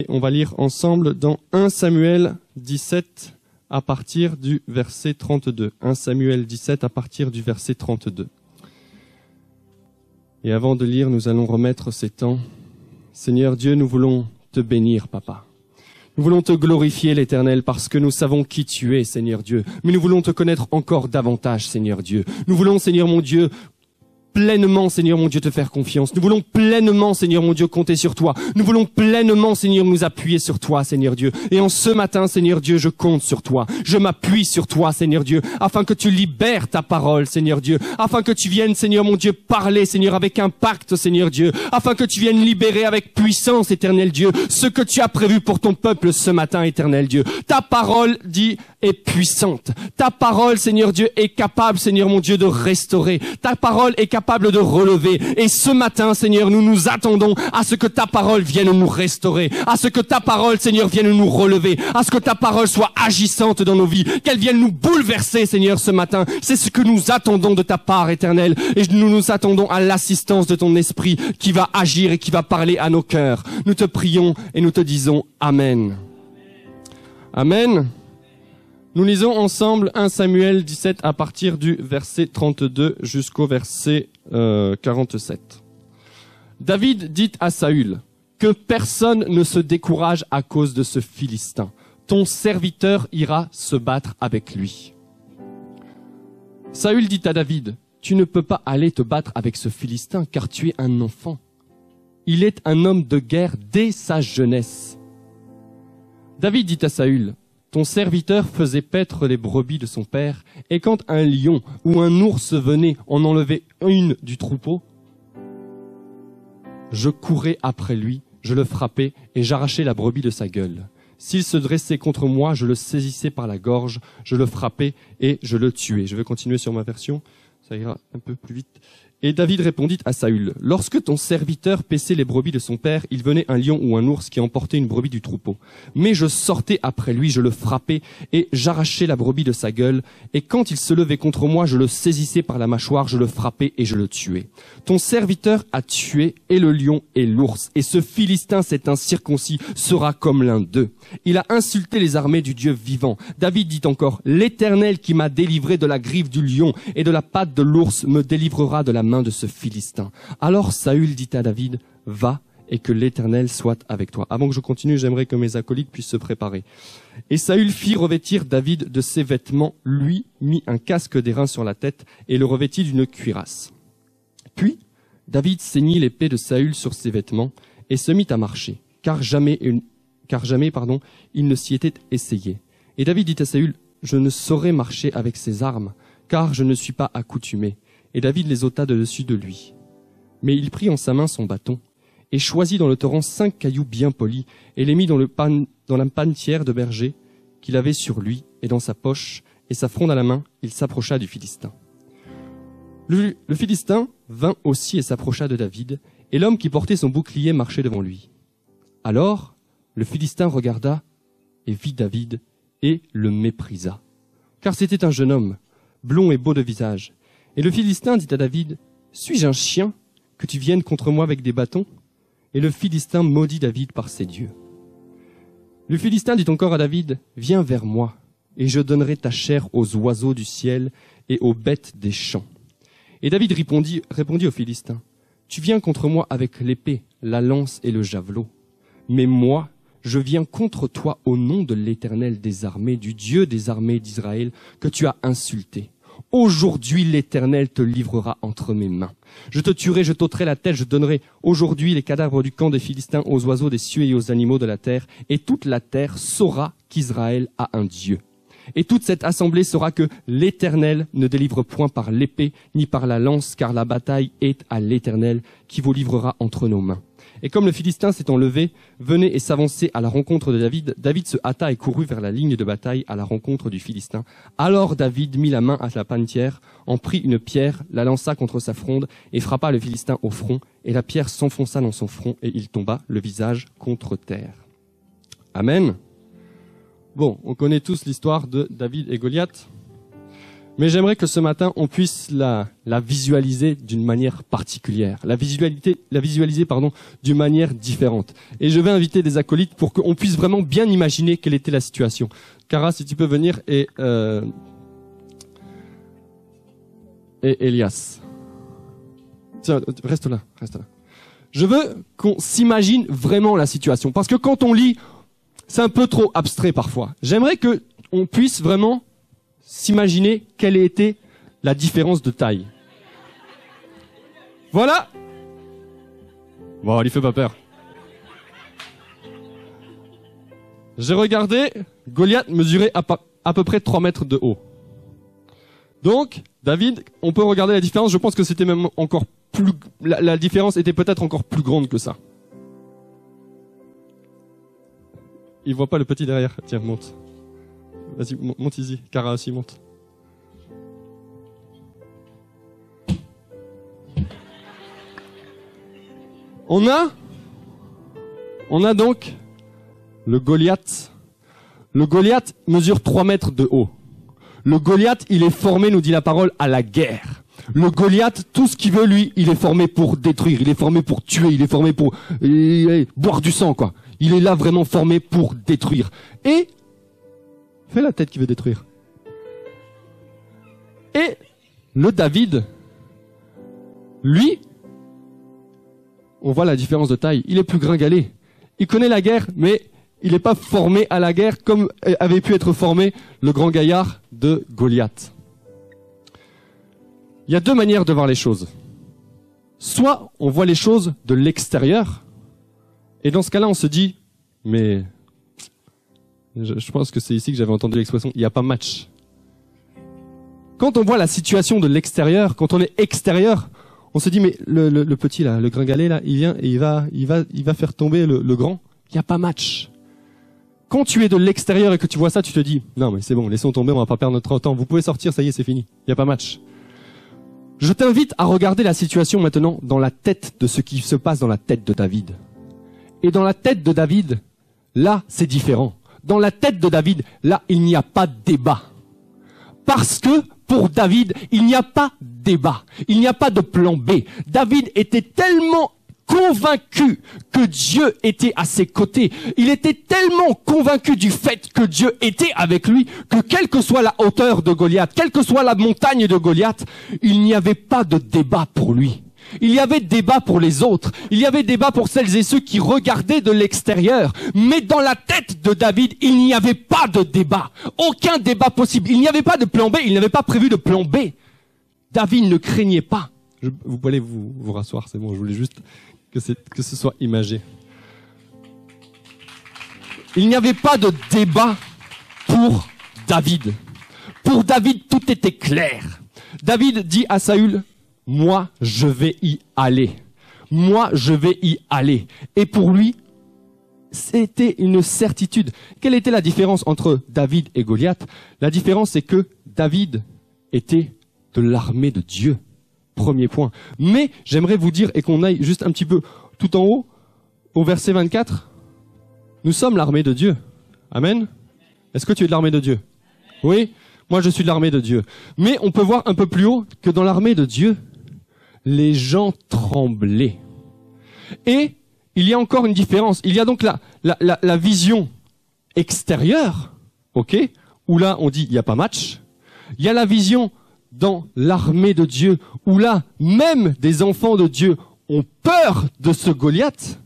Et on va lire ensemble dans 1 Samuel 17 à partir du verset 32. 1 Samuel 17 à partir du verset 32. Et avant de lire, nous allons remettre ces temps. Seigneur Dieu, nous voulons te bénir, Papa. Nous voulons te glorifier, l'Éternel, parce que nous savons qui tu es, Seigneur Dieu. Mais nous voulons te connaître encore davantage, Seigneur Dieu. Nous voulons, Seigneur mon Dieu, pleinement, Seigneur mon Dieu, te faire confiance. Nous voulons pleinement, Seigneur mon Dieu, compter sur toi. Nous voulons pleinement, Seigneur, nous appuyer sur toi, Seigneur Dieu. Et en ce matin, Seigneur Dieu, je compte sur toi. Je m'appuie sur toi, Seigneur Dieu, afin que tu libères ta parole, Seigneur Dieu. Afin que tu viennes, Seigneur mon Dieu, parler, Seigneur, avec impact, Seigneur Dieu. Afin que tu viennes libérer avec puissance, éternel Dieu, ce que tu as prévu pour ton peuple ce matin, éternel Dieu. Ta parole, dit, est puissante. Ta parole, Seigneur Dieu, est capable, Seigneur mon Dieu, de restaurer. Ta parole est capable de relever. Et ce matin, Seigneur, nous nous attendons à ce que ta parole vienne nous restaurer, à ce que ta parole, Seigneur, vienne nous relever, à ce que ta parole soit agissante dans nos vies, qu'elle vienne nous bouleverser, Seigneur, ce matin. C'est ce que nous attendons de ta part, éternelle. Et nous nous attendons à l'assistance de ton esprit qui va agir et qui va parler à nos cœurs. Nous te prions et nous te disons Amen. Amen. Nous lisons ensemble 1 Samuel 17 à partir du verset 32 jusqu'au verset 47. David dit à Saül, « Que personne ne se décourage à cause de ce Philistin. Ton serviteur ira se battre avec lui. » Saül dit à David, « Tu ne peux pas aller te battre avec ce Philistin car tu es un enfant. Il est un homme de guerre dès sa jeunesse. » David dit à Saül, ton serviteur faisait paître les brebis de son père, et quand un lion ou un ours venait en enlever une du troupeau, je courais après lui, je le frappais et j'arrachais la brebis de sa gueule. S'il se dressait contre moi, je le saisissais par la gorge, je le frappais et je le tuais. Je vais continuer sur ma version, ça ira un peu plus vite. Et David répondit à Saül, « Lorsque ton serviteur paissait les brebis de son père, il venait un lion ou un ours qui emportait une brebis du troupeau. Mais je sortais après lui, je le frappais et j'arrachais la brebis de sa gueule. Et quand il se levait contre moi, je le saisissais par la mâchoire, je le frappais et je le tuais. Ton serviteur a tué et le lion et l'ours. Et ce Philistin, cet incirconcis, sera comme l'un d'eux. Il a insulté les armées du Dieu vivant. » David dit encore, « L'Éternel qui m'a délivré de la griffe du lion et de la patte de l'ours me délivrera de la main de ce Philistin. » Alors Saül dit à David, « Va et que l'Éternel soit avec toi. » Avant que je continue, j'aimerais que mes acolytes puissent se préparer. Et Saül fit revêtir David de ses vêtements, lui mit un casque d'airain sur la tête et le revêtit d'une cuirasse. Puis David ceignit l'épée de Saül sur ses vêtements et se mit à marcher, car jamais, il ne s'y était essayé. Et David dit à Saül, « Je ne saurais marcher avec ces armes, car je ne suis pas accoutumé. » Et David les ôta de dessus de lui. Mais il prit en sa main son bâton, et choisit dans le torrent 5 cailloux bien polis, et les mit dans la panetière de berger qu'il avait sur lui, et dans sa poche, et sa fronde à la main, il s'approcha du Philistin. Le Philistin vint aussi et s'approcha de David, et l'homme qui portait son bouclier marchait devant lui. Alors, le Philistin regarda, et vit David, et le méprisa. Car c'était un jeune homme, blond et beau de visage. Et le Philistin dit à David, « Suis-je un chien que tu viennes contre moi avec des bâtons ?» Et le Philistin maudit David par ses dieux. Le Philistin dit encore à David, « Viens vers moi, et je donnerai ta chair aux oiseaux du ciel et aux bêtes des champs. » Et David répondit au Philistin, « Tu viens contre moi avec l'épée, la lance et le javelot. Mais moi, je viens contre toi au nom de l'Éternel des armées, du Dieu des armées d'Israël, que tu as insulté. Aujourd'hui, l'Éternel te livrera entre mes mains. Je te tuerai, je t'ôterai la tête, je donnerai aujourd'hui les cadavres du camp des Philistins aux oiseaux des cieux et aux animaux de la terre, et toute la terre saura qu'Israël a un Dieu. Et toute cette assemblée saura que l'Éternel ne délivre point par l'épée ni par la lance, car la bataille est à l'Éternel qui vous livrera entre nos mains. » Et comme le Philistin s'étant levé, venait et s'avançait à la rencontre de David, David se hâta et courut vers la ligne de bataille à la rencontre du Philistin. Alors David mit la main à la panetière, en prit une pierre, la lança contre sa fronde et frappa le Philistin au front, et la pierre s'enfonça dans son front et il tomba, le visage contre terre. Amen. Bon, on connaît tous l'histoire de David et Goliath. Mais j'aimerais que ce matin, on puisse la visualiser d'une manière particulière, la visualiser d'une manière différente. Et je vais inviter des acolytes pour qu'on puisse vraiment bien imaginer quelle était la situation. Cara, si tu peux venir, et Elias. Tiens, reste là. Je veux qu'on s'imagine vraiment la situation, parce que quand on lit, c'est un peu trop abstrait parfois. J'aimerais que on puisse vraiment s'imaginer quelle était la différence de taille. Voilà. Bon, il fait pas peur. J'ai regardé, Goliath mesurait à peu près 3 mètres de haut. Donc, David, on peut regarder la différence, je pense que c'était même encore plus... La différence était peut-être encore plus grande que ça. Il voit pas le petit derrière. Tiens, monte. Vas-y, monte ici. Cara aussi, monte. On a donc le Goliath. Le Goliath mesure 3 mètres de haut. Le Goliath, il est formé, nous dit la parole, à la guerre. Le Goliath, tout ce qu'il veut, lui, il est formé pour détruire, il est formé pour tuer, il est formé pour boire du sang, quoi. Il est là vraiment formé pour détruire. Et fais la tête qui veut détruire. Et le David, lui, on voit la différence de taille. Il est plus gringalé. Il connaît la guerre, mais il n'est pas formé à la guerre comme avait pu être formé le grand gaillard de Goliath. Il y a 2 manières de voir les choses. Soit on voit les choses de l'extérieur, et dans ce cas-là, on se dit, mais je pense que c'est ici que j'avais entendu l'expression, il n'y a pas match. Quand on voit la situation de l'extérieur, quand on est extérieur, on se dit, mais le petit là, le gringalet là, il vient et il va faire tomber le grand. Il n'y a pas match. Quand tu es de l'extérieur et que tu vois ça, tu te dis, non mais c'est bon, laissons tomber, on va pas perdre notre temps. Vous pouvez sortir, ça y est, c'est fini. Il n'y a pas match. Je t'invite à regarder la situation maintenant dans la tête de ce qui se passe dans la tête de David. Et dans la tête de David, là, c'est différent. Dans la tête de David, là, il n'y a pas de débat. Parce que, pour David, il n'y a pas de débat. Il n'y a pas de plan B. David était tellement convaincu que Dieu était à ses côtés. Il était tellement convaincu du fait que Dieu était avec lui que quelle que soit la hauteur de Goliath, quelle que soit la montagne de Goliath, il n'y avait pas de débat pour lui. Il y avait débat pour les autres. Il y avait débat pour celles et ceux qui regardaient de l'extérieur. Mais dans la tête de David, il n'y avait pas de débat. Aucun débat possible. Il n'y avait pas de plan B. Il n'avait pas prévu de plan B. David ne craignait pas. Vous pouvez vous rasseoir, c'est bon. Je voulais juste que ce soit imagé. Il n'y avait pas de débat pour David. Pour David, tout était clair. David dit à Saül, moi, je vais y aller. Moi, je vais y aller. Et pour lui, c'était une certitude. Quelle était la différence entre David et Goliath? La différence, c'est que David était de l'armée de Dieu. Premier point. Mais j'aimerais vous dire, et qu'on aille juste un petit peu tout en haut, au verset 24, nous sommes l'armée de Dieu. Amen. Est-ce que tu es de l'armée de Dieu? Oui, moi je suis de l'armée de Dieu. Mais on peut voir un peu plus haut que dans l'armée de Dieu, les gens tremblaient. Et il y a encore une différence. Il y a donc la vision extérieure, ok, où là on dit il n'y a pas match. Il y a la vision dans l'armée de Dieu, où là même des enfants de Dieu ont peur de ce Goliath.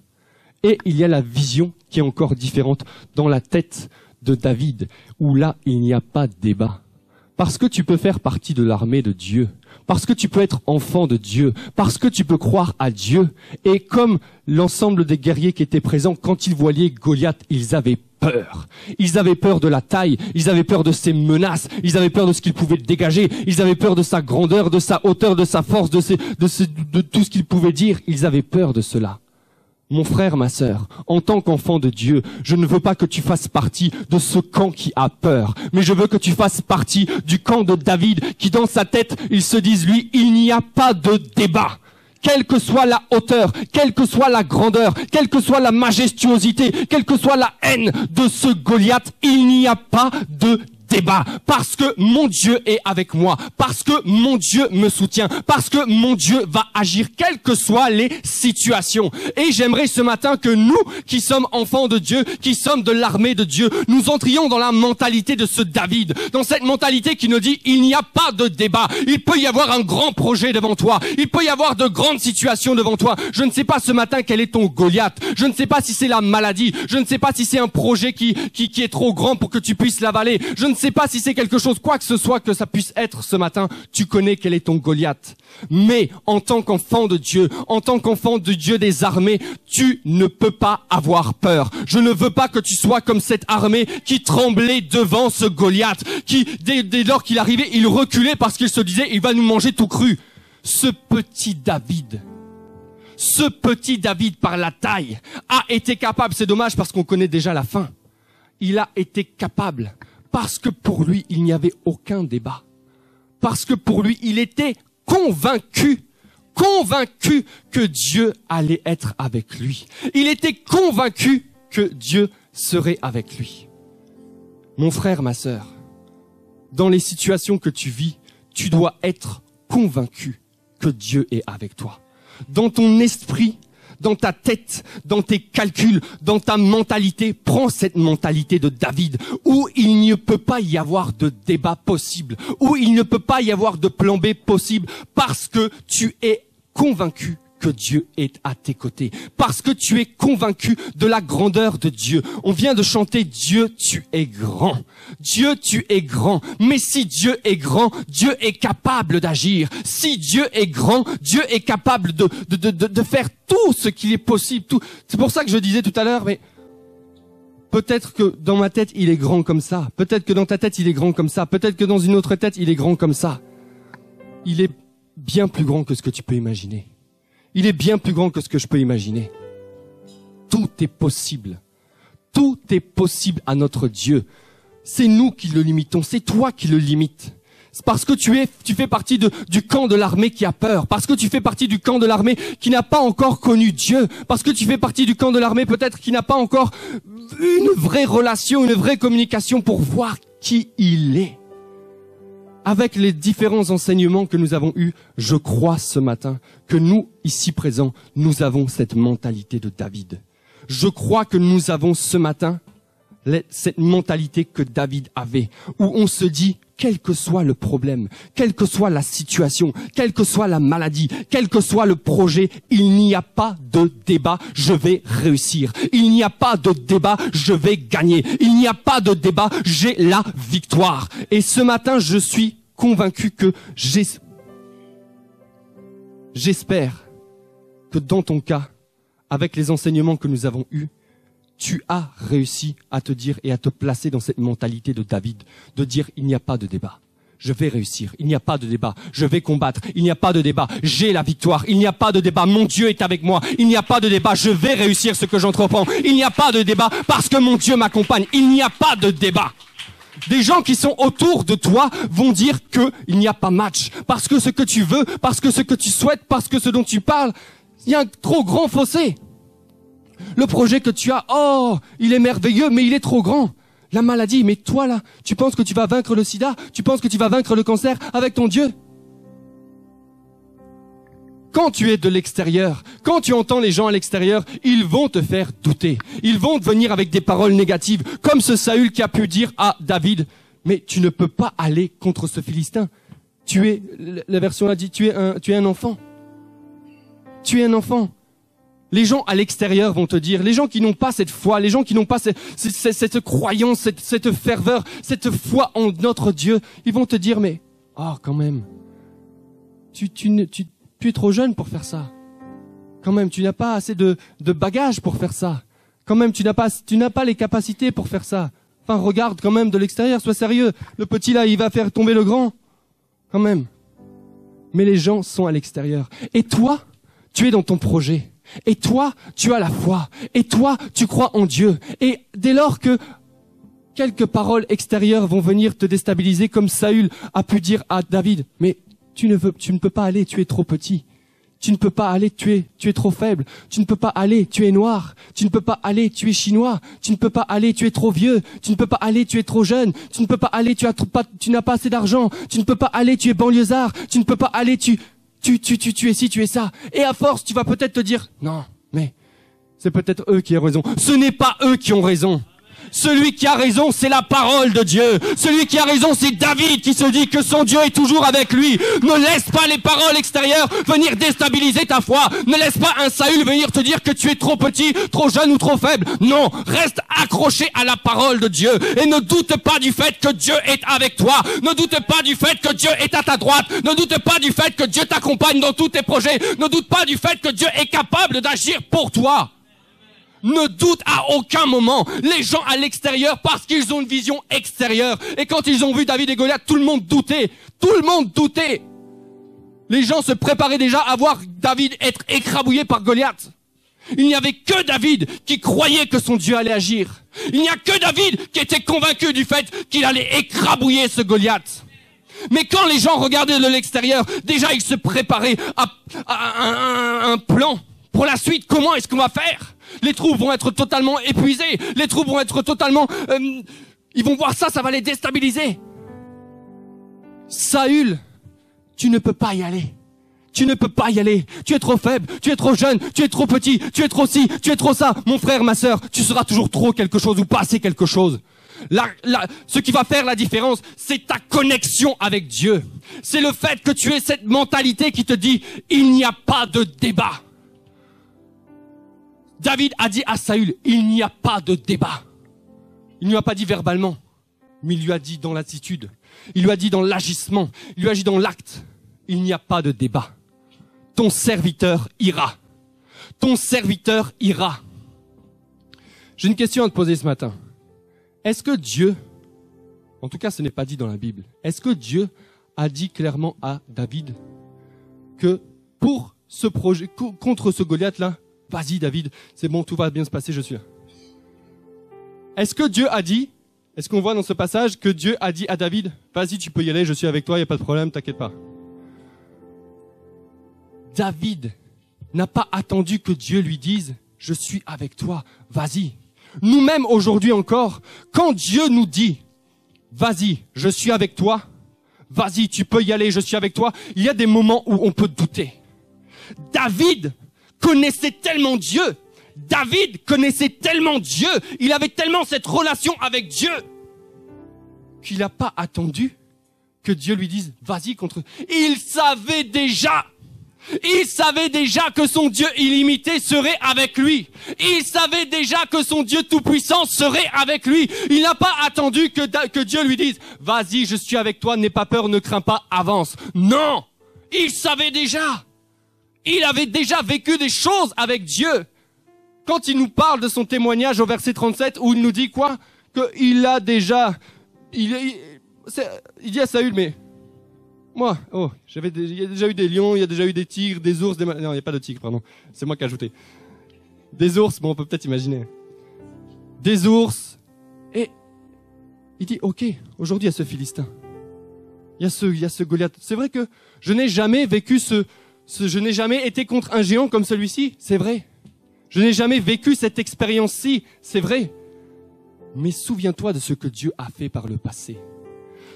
Et il y a la vision qui est encore différente dans la tête de David, où là il n'y a pas de débat. Parce que tu peux faire partie de l'armée de Dieu, parce que tu peux être enfant de Dieu, parce que tu peux croire à Dieu. Et comme l'ensemble des guerriers qui étaient présents, quand ils voyaient Goliath, ils avaient peur. Ils avaient peur de la taille, ils avaient peur de ses menaces, ils avaient peur de ce qu'il pouvait dégager, ils avaient peur de sa grandeur, de sa hauteur, de sa force, de tout ce qu'il pouvait dire. Ils avaient peur de cela. Mon frère, ma sœur, en tant qu'enfant de Dieu, je ne veux pas que tu fasses partie de ce camp qui a peur, mais je veux que tu fasses partie du camp de David, qui dans sa tête, il se dise, lui, il n'y a pas de débat. Quelle que soit la hauteur, quelle que soit la grandeur, quelle que soit la majestuosité, quelle que soit la haine de ce Goliath, il n'y a pas de débat, parce que mon Dieu est avec moi, parce que mon Dieu me soutient, parce que mon Dieu va agir quelles que soient les situations. Et j'aimerais ce matin que nous, qui sommes enfants de Dieu, qui sommes de l'armée de Dieu, nous entrions dans la mentalité de ce David, dans cette mentalité qui nous dit, il n'y a pas de débat, il peut y avoir un grand projet devant toi, il peut y avoir de grandes situations devant toi. Je ne sais pas ce matin quel est ton Goliath, je ne sais pas si c'est la maladie, je ne sais pas si c'est un projet qui est trop grand pour que tu puisses l'avaler, je ne sais pas si c'est quelque chose, quoi que ce soit que ça puisse être ce matin, tu connais quel est ton Goliath. Mais en tant qu'enfant de Dieu, en tant qu'enfant de Dieu des armées, tu ne peux pas avoir peur. Je ne veux pas que tu sois comme cette armée qui tremblait devant ce Goliath, qui, dès lors qu'il arrivait, il reculait parce qu'il se disait, il va nous manger tout cru. Ce petit David par la taille a été capable, c'est dommage parce qu'on connaît déjà la fin, il a été capable parce que pour lui il n'y avait aucun débat, parce que pour lui il était convaincu que Dieu allait être avec lui, il était convaincu que Dieu serait avec lui. Mon frère, ma sœur, dans les situations que tu vis, tu dois être convaincu que Dieu est avec toi. Dans ton esprit, dans ta tête, dans tes calculs, dans ta mentalité, prends cette mentalité de David, où il ne peut pas y avoir de débat possible, où il ne peut pas y avoir de plan B possible, parce que tu es convaincu que Dieu est à tes côtés, parce que tu es convaincu de la grandeur de Dieu. On vient de chanter « Dieu, tu es grand ». Dieu, tu es grand. Mais si Dieu est grand, Dieu est capable d'agir. Si Dieu est grand, Dieu est capable de faire tout ce qu'il est possible. Tout. C'est pour ça que je disais tout à l'heure, mais peut-être que dans ma tête, il est grand comme ça. Peut-être que dans ta tête, il est grand comme ça. Peut-être que dans une autre tête, il est grand comme ça. Il est bien plus grand que ce que tu peux imaginer. Il est bien plus grand que ce que je peux imaginer. Tout est possible. Tout est possible à notre Dieu. C'est nous qui le limitons. C'est toi qui le limites. C'est parce que tu fais partie du camp de l'armée qui a peur. Parce que tu fais partie du camp de l'armée qui n'a pas encore connu Dieu. Parce que tu fais partie du camp de l'armée peut-être qui n'a pas encore une vraie relation, une vraie communication pour voir qui il est. Avec les différents enseignements que nous avons eus, je crois ce matin que nous, ici présents, nous avons cette mentalité de David. Je crois que nous avons ce matin cette mentalité que David avait, où on se dit, quel que soit le problème, quelle que soit la situation, quelle que soit la maladie, quel que soit le projet, il n'y a pas de débat, je vais réussir. Il n'y a pas de débat, je vais gagner. Il n'y a pas de débat, j'ai la victoire. Et ce matin, je suis convaincu que j'espère que dans ton cas, avec les enseignements que nous avons eus, tu as réussi à te dire et à te placer dans cette mentalité de David, de dire il n'y a pas de débat. Je vais réussir. Il n'y a pas de débat. Je vais combattre. Il n'y a pas de débat. J'ai la victoire. Il n'y a pas de débat. Mon Dieu est avec moi. Il n'y a pas de débat. Je vais réussir ce que j'entreprends. Il n'y a pas de débat parce que mon Dieu m'accompagne. Il n'y a pas de débat. Des gens qui sont autour de toi vont dire qu'il n'y a pas match. Parce que ce que tu veux, parce que ce que tu souhaites, parce que ce dont tu parles, il y a un trop grand fossé. Le projet que tu as, oh, il est merveilleux, mais il est trop grand. La maladie, mais toi là, tu penses que tu vas vaincre le sida? Tu penses que tu vas vaincre le cancer avec ton Dieu? Quand tu es de l'extérieur, quand tu entends les gens à l'extérieur, ils vont te faire douter. Ils vont te venir avec des paroles négatives, comme ce Saül qui a pu dire à David, mais tu ne peux pas aller contre ce Philistin. La version a dit, tu es un enfant. Tu es un enfant. Les gens à l'extérieur vont te dire, les gens qui n'ont pas cette foi, les gens qui n'ont pas cette croyance, cette ferveur, cette foi en notre Dieu, ils vont te dire, mais, oh, quand même, tu es trop jeune pour faire ça. Quand même, tu n'as pas assez de bagages pour faire ça. Quand même, tu n'as pas les capacités pour faire ça. Enfin, regarde quand même de l'extérieur, sois sérieux. Le petit là, il va faire tomber le grand. Quand même. Mais les gens sont à l'extérieur. Et toi, tu es dans ton projet. Et toi, tu as la foi. Et toi, tu crois en Dieu. Et dès lors que quelques paroles extérieures vont venir te déstabiliser, comme Saül a pu dire à David, mais tu ne peux pas aller, tu es trop petit. Tu ne peux pas aller, tu es trop faible. Tu ne peux pas aller, tu es noir. Tu ne peux pas aller, tu es chinois. Tu ne peux pas aller, tu es trop vieux. Tu ne peux pas aller, tu es trop jeune. Tu ne peux pas aller, tu n'as pas assez d'argent. Tu ne peux pas aller, tu es banlieusard. Tu ne peux pas aller, tu es ci, tu es ça. Et à force, tu vas peut-être te dire, non, mais c'est peut-être eux qui ont raison. Ce n'est pas eux qui ont raison. Celui qui a raison, c'est la parole de Dieu. Celui qui a raison, c'est David qui se dit que son Dieu est toujours avec lui. Ne laisse pas les paroles extérieures venir déstabiliser ta foi. Ne laisse pas un Saül venir te dire que tu es trop petit, trop jeune ou trop faible. Non, reste accroché à la parole de Dieu. Et ne doute pas du fait que Dieu est avec toi. Ne doute pas du fait que Dieu est à ta droite. Ne doute pas du fait que Dieu t'accompagne dans tous tes projets. Ne doute pas du fait que Dieu est capable d'agir pour toi. Ne doute à aucun moment. Les gens à l'extérieur, parce qu'ils ont une vision extérieure. Et quand ils ont vu David et Goliath, tout le monde doutait. Tout le monde doutait. Les gens se préparaient déjà à voir David être écrabouillé par Goliath. Il n'y avait que David qui croyait que son Dieu allait agir. Il n'y a que David qui était convaincu du fait qu'il allait écrabouiller ce Goliath. Mais quand les gens regardaient de l'extérieur, déjà ils se préparaient à un plan. Pour la suite, comment est-ce qu'on va faire? Les troupes vont être totalement épuisées. Les troupes vont être totalement... ils vont voir ça, ça va les déstabiliser. Saül, tu ne peux pas y aller. Tu ne peux pas y aller. Tu es trop faible, tu es trop jeune, tu es trop petit, tu es trop ci, tu es trop ça. Mon frère, ma sœur, tu seras toujours trop quelque chose ou pas assez quelque chose. Ce qui va faire la différence, c'est ta connexion avec Dieu. C'est le fait que tu aies cette mentalité qui te dit, il n'y a pas de débat. David a dit à Saül, il n'y a pas de débat. Il ne lui a pas dit verbalement, mais il lui a dit dans l'attitude. Il lui a dit dans l'agissement. Il lui a dit dans l'acte. Il n'y a pas de débat. Ton serviteur ira. Ton serviteur ira. J'ai une question à te poser ce matin. Est-ce que Dieu, en tout cas ce n'est pas dit dans la Bible, est-ce que Dieu a dit clairement à David que pour ce projet, contre ce Goliath-là, vas-y David, c'est bon, tout va bien se passer, je suis là. Est-ce que Dieu a dit, est-ce qu'on voit dans ce passage que Dieu a dit à David, vas-y tu peux y aller, je suis avec toi, il n'y a pas de problème, t'inquiète pas. David n'a pas attendu que Dieu lui dise, je suis avec toi, vas-y. Nous-mêmes aujourd'hui encore, quand Dieu nous dit, vas-y, je suis avec toi, vas-y, tu peux y aller, je suis avec toi, il y a des moments où on peut douter. David connaissait tellement Dieu. David connaissait tellement Dieu. Il avait tellement cette relation avec Dieu qu'il n'a pas attendu que Dieu lui dise, vas-y contre eux. Il savait déjà que son Dieu illimité serait avec lui. Il savait déjà que son Dieu tout-puissant serait avec lui. Il n'a pas attendu que Dieu lui dise, vas-y, je suis avec toi, n'aie pas peur, ne crains pas, avance. Non, il savait déjà. Il avait déjà vécu des choses avec Dieu. Quand il nous parle de son témoignage au verset 37, où il nous dit quoi? Qu'il a déjà... Il dit à Saül, mais... Moi, il y a déjà eu des lions, il y a déjà eu des tigres, des ours, non, il n'y a pas de tigres, pardon. C'est moi qui ai ajouté. Des ours, bon, on peut peut-être imaginer. Des ours. Et il dit, ok, aujourd'hui, il y a ce Philistin. Il y a ce Goliath. C'est vrai que je n'ai jamais vécu je n'ai jamais été contre un géant comme celui-ci, c'est vrai. Je n'ai jamais vécu cette expérience-ci, c'est vrai. Mais souviens-toi de ce que Dieu a fait par le passé.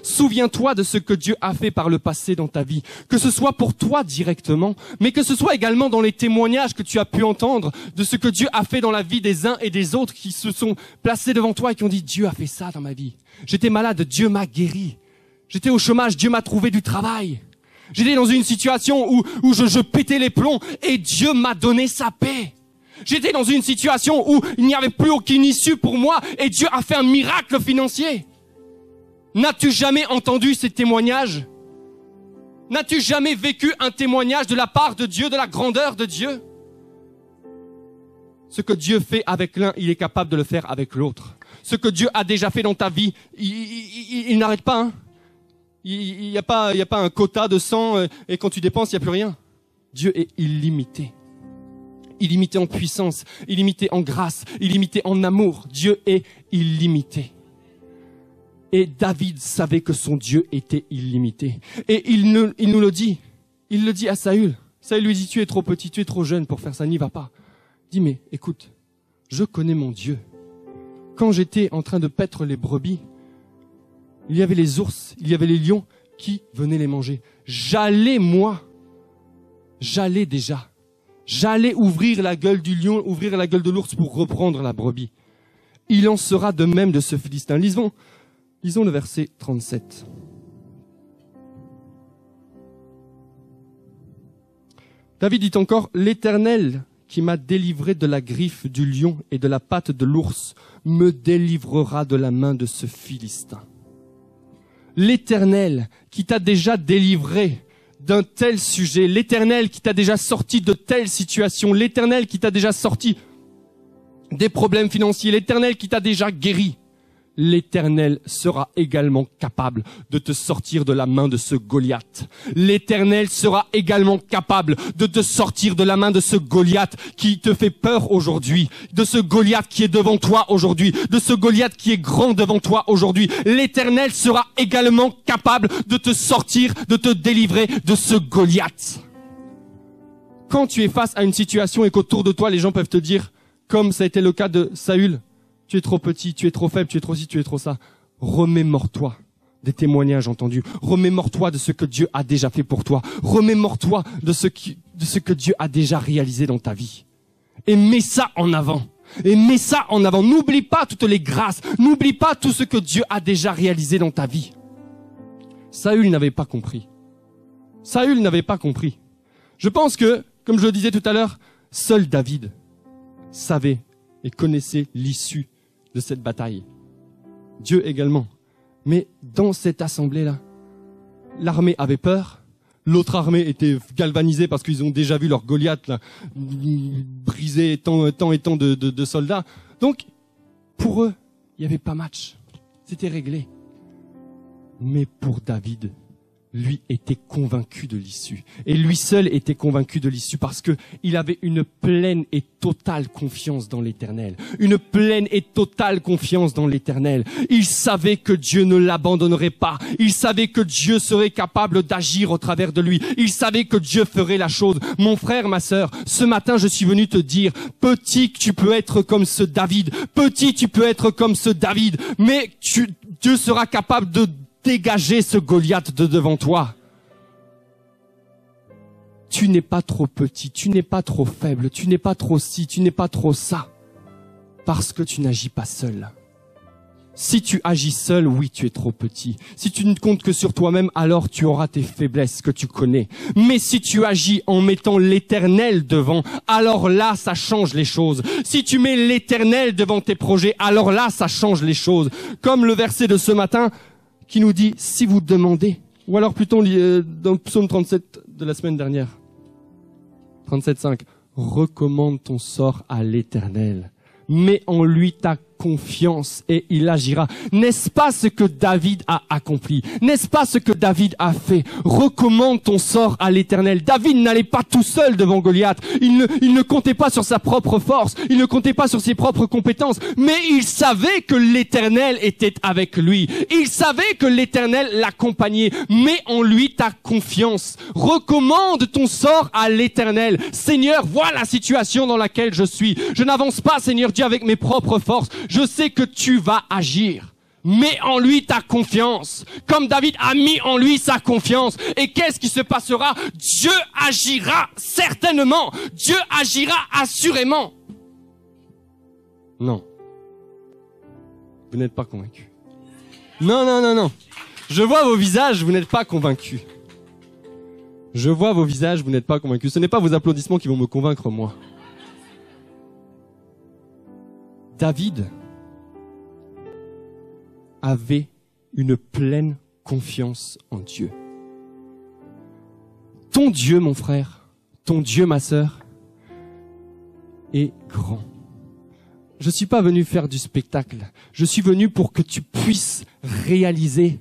Souviens-toi de ce que Dieu a fait par le passé dans ta vie. Que ce soit pour toi directement, mais que ce soit également dans les témoignages que tu as pu entendre de ce que Dieu a fait dans la vie des uns et des autres qui se sont placés devant toi et qui ont dit, Dieu a fait ça dans ma vie. J'étais malade, Dieu m'a guéri. J'étais au chômage, Dieu m'a trouvé du travail. J'étais dans une situation où je pétais les plombs et Dieu m'a donné sa paix. J'étais dans une situation où il n'y avait plus aucune issue pour moi et Dieu a fait un miracle financier. N'as-tu jamais entendu ces témoignages? N'as-tu jamais vécu un témoignage de la part de Dieu, de la grandeur de Dieu? Ce que Dieu fait avec l'un, il est capable de le faire avec l'autre. Ce que Dieu a déjà fait dans ta vie, il n'arrête pas, hein. Il n'y a pas un quota de sang et quand tu dépenses, il n'y a plus rien. Dieu est illimité. Illimité en puissance, illimité en grâce, illimité en amour. Dieu est illimité. Et David savait que son Dieu était illimité. Et il nous le dit. Il le dit à Saül. Saül lui dit, tu es trop petit, tu es trop jeune pour faire ça, n'y va pas. Il dit, mais écoute, je connais mon Dieu. Quand j'étais en train de paître les brebis, il y avait les ours, il y avait les lions qui venaient les manger. J'allais déjà. J'allais ouvrir la gueule du lion, ouvrir la gueule de l'ours pour reprendre la brebis. Il en sera de même de ce Philistin. Lisons le verset 37. David dit encore, l'Éternel qui m'a délivré de la griffe du lion et de la patte de l'ours me délivrera de la main de ce Philistin. L'Éternel qui t'a déjà délivré d'un tel sujet, l'Éternel qui t'a déjà sorti de telles situations, l'Éternel qui t'a déjà sorti des problèmes financiers, l'Éternel qui t'a déjà guéri, l'Éternel sera également capable de te sortir de la main de ce Goliath. L'Éternel sera également capable de te sortir de la main de ce Goliath qui te fait peur aujourd'hui, de ce Goliath qui est devant toi aujourd'hui, de ce Goliath qui est grand devant toi aujourd'hui. L'Éternel sera également capable de te sortir, de te délivrer de ce Goliath. Quand tu es face à une situation et qu'autour de toi les gens peuvent te dire, comme ça a été le cas de Saül, tu es trop petit, tu es trop faible, tu es trop ci, tu es trop ça. Remémore-toi des témoignages entendus. Remémore-toi de ce que Dieu a déjà fait pour toi. Remémore-toi de ce que Dieu a déjà réalisé dans ta vie. Et mets ça en avant. Et mets ça en avant. N'oublie pas toutes les grâces. N'oublie pas tout ce que Dieu a déjà réalisé dans ta vie. Saül n'avait pas compris. Saül n'avait pas compris. Je pense que, comme je le disais tout à l'heure, seul David savait et connaissait l'issue de cette bataille. Dieu également. Mais dans cette assemblée-là, l'armée avait peur. L'autre armée était galvanisée parce qu'ils ont déjà vu leur Goliath là, briser tant et tant de soldats. Donc, pour eux, il n'y avait pas match. C'était réglé. Mais pour David, lui était convaincu de l'issue. Et lui seul était convaincu de l'issue parce que il avait une pleine et totale confiance dans l'Éternel. Une pleine et totale confiance dans l'Éternel. Il savait que Dieu ne l'abandonnerait pas. Il savait que Dieu serait capable d'agir au travers de lui. Il savait que Dieu ferait la chose. Mon frère, ma sœur, ce matin, je suis venu te dire, petit, tu peux être comme ce David. Petit, tu peux être comme ce David. Mais Dieu sera capable de dégager ce Goliath de devant toi. Tu n'es pas trop petit, tu n'es pas trop faible, tu n'es pas trop ci, tu n'es pas trop ça, parce que tu n'agis pas seul. Si tu agis seul, oui, tu es trop petit. Si tu ne comptes que sur toi-même, alors tu auras tes faiblesses que tu connais. Mais si tu agis en mettant l'Éternel devant, alors là, ça change les choses. Si tu mets l'Éternel devant tes projets, alors là, ça change les choses. Comme le verset de ce matin, qui nous dit, si vous demandez, ou alors plutôt dans le psaume 37 de la semaine dernière, 37,5, recommande ton sort à l'Éternel, mets en lui ta confiance et il agira. N'est-ce pas ce que David a accompli? N'est-ce pas ce que David a fait? Recommande ton sort à l'Éternel. David n'allait pas tout seul devant Goliath. Il ne comptait pas sur sa propre force. Il ne comptait pas sur ses propres compétences. Mais il savait que l'Éternel était avec lui. Il savait que l'Éternel l'accompagnait. Mets en lui ta confiance. Recommande ton sort à l'Éternel. Seigneur, voilà la situation dans laquelle je suis. Je n'avance pas, Seigneur Dieu, avec mes propres forces. Je sais que tu vas agir. Mets en lui ta confiance. Comme David a mis en lui sa confiance. Et qu'est-ce qui se passera? Dieu agira certainement. Dieu agira assurément. Non. Vous n'êtes pas convaincus. Non. Je vois vos visages, vous n'êtes pas convaincus. Je vois vos visages, vous n'êtes pas convaincus. Ce n'est pas vos applaudissements qui vont me convaincre, moi. David avait une pleine confiance en Dieu. Ton Dieu, mon frère, ton Dieu, ma sœur, est grand. Je ne suis pas venu faire du spectacle. Je suis venu pour que tu puisses réaliser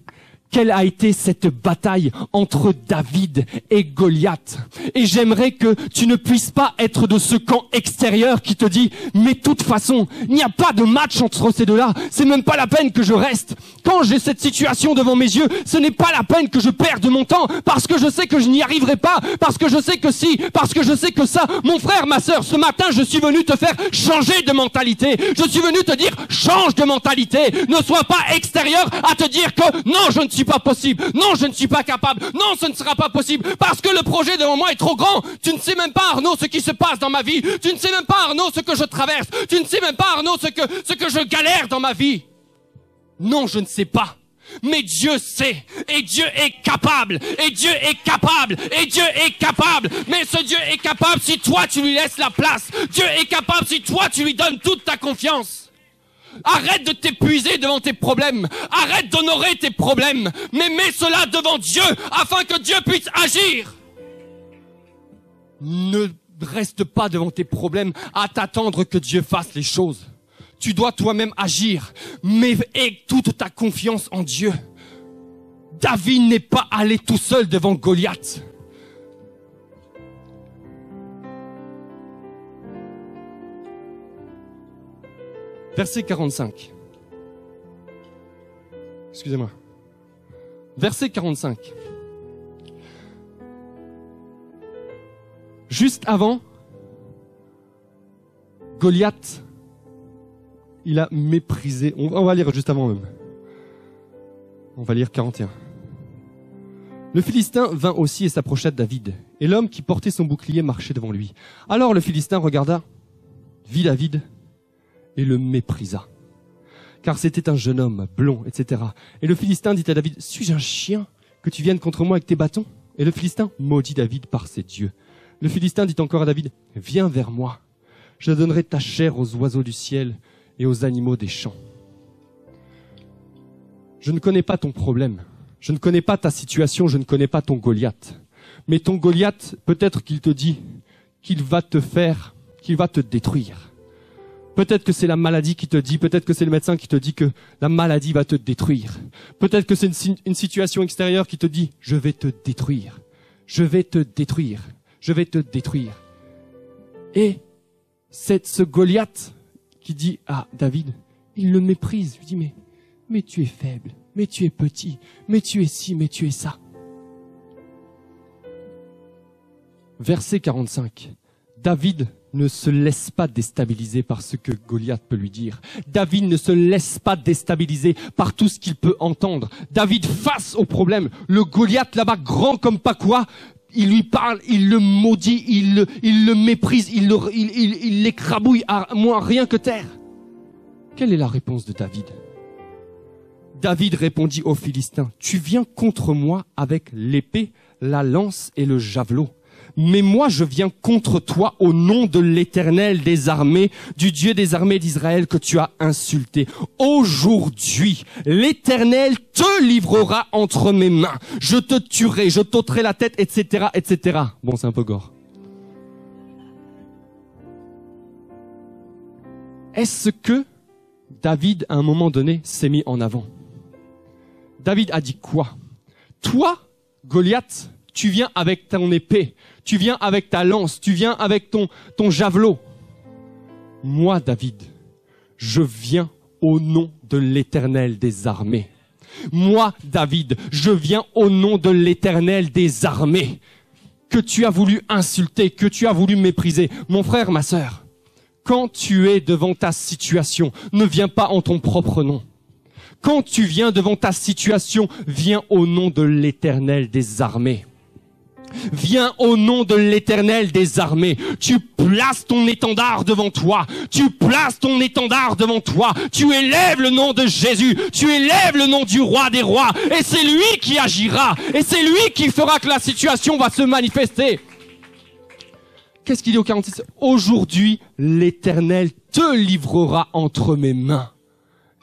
quelle a été cette bataille entre David et Goliath. Et j'aimerais que tu ne puisses pas être de ce camp extérieur qui te dit « Mais de toute façon, il n'y a pas de match entre ces deux-là. C'est même pas la peine que je reste. Quand j'ai cette situation devant mes yeux, ce n'est pas la peine que je perde mon temps parce que je sais que je n'y arriverai pas, parce que je sais que si, parce que je sais que ça. Mon frère, ma sœur, ce matin, je suis venu te faire changer de mentalité. Je suis venu te dire « Change de mentalité. Ne sois pas extérieur à te dire que non, je ne suis pas possible. Non, je ne suis pas capable. Non, ce ne sera pas possible parce que le projet devant moi est trop grand. Tu ne sais même pas, Arnaud, ce qui se passe dans ma vie. Tu ne sais même pas, Arnaud, ce que je traverse. Tu ne sais même pas, Arnaud, ce que je galère dans ma vie. Non, je ne sais pas. Mais Dieu sait, et Dieu est capable, et Dieu est capable, et Dieu est capable. Mais ce Dieu est capable si toi tu lui laisses la place. Dieu est capable si toi tu lui donnes toute ta confiance. Arrête de t'épuiser devant tes problèmes. Arrête d'honorer tes problèmes. Mais mets cela devant Dieu afin que Dieu puisse agir. Ne reste pas devant tes problèmes à t'attendre que Dieu fasse les choses. Tu dois toi-même agir. Mais aie toute ta confiance en Dieu. David n'est pas allé tout seul devant Goliath. Verset 45. Excusez-moi. Verset 45. Juste avant, Goliath, il a méprisé. On va lire juste avant même. On va lire 41. Le Philistin vint aussi et s'approcha de David. Et l'homme qui portait son bouclier marchait devant lui. Alors le Philistin regarda, vit David et le méprisa. Car c'était un jeune homme, blond, etc. Et le Philistin dit à David, suis-je un chien que tu viennes contre moi avec tes bâtons? Et le Philistin maudit David par ses dieux. Le Philistin dit encore à David, viens vers moi. Je donnerai ta chair aux oiseaux du ciel et aux animaux des champs. Je ne connais pas ton problème. Je ne connais pas ta situation. Je ne connais pas ton Goliath. Mais ton Goliath, peut-être qu'il te dit qu'il va te détruire. Peut-être que c'est la maladie qui te dit, peut-être que c'est le médecin qui te dit que la maladie va te détruire. Peut-être que c'est une situation extérieure qui te dit, je vais te détruire. Je vais te détruire. Je vais te détruire. Et c'est ce Goliath qui dit à David, il le méprise. Il dit, mais tu es faible, mais tu es petit, mais tu es ci, mais tu es ça. Verset 45. David ne se laisse pas déstabiliser par ce que Goliath peut lui dire. David ne se laisse pas déstabiliser par tout ce qu'il peut entendre. David face au problème. Le Goliath là-bas, grand comme pas quoi, il lui parle, il le maudit, il le méprise, il l'écrabouille à moins rien que terre. Quelle est la réponse de David? David répondit aux Philistins, tu viens contre moi avec l'épée, la lance et le javelot. Mais moi, je viens contre toi au nom de l'Éternel des armées, du Dieu des armées d'Israël que tu as insulté. Aujourd'hui, l'Éternel te livrera entre mes mains. Je te tuerai, je t'ôterai la tête, etc., etc. Bon, c'est un peu gore. Est-ce que David, à un moment donné, s'est mis en avant? David a dit quoi? Toi, Goliath, tu viens avec ton épée, tu viens avec ta lance, tu viens avec ton javelot. Moi, David, je viens au nom de l'Éternel des armées. Moi, David, je viens au nom de l'Éternel des armées que tu as voulu insulter, que tu as voulu mépriser. Mon frère, ma sœur, quand tu es devant ta situation, ne viens pas en ton propre nom. Quand tu viens devant ta situation, viens au nom de l'Éternel des armées. Viens au nom de l'Éternel des armées. Tu places ton étendard devant toi. Tu places ton étendard devant toi. Tu élèves le nom de Jésus. Tu élèves le nom du roi des rois. Et c'est lui qui agira. Et c'est lui qui fera que la situation va se manifester. Qu'est-ce qu'il dit au 46? Aujourd'hui, l'Éternel te livrera entre mes mains.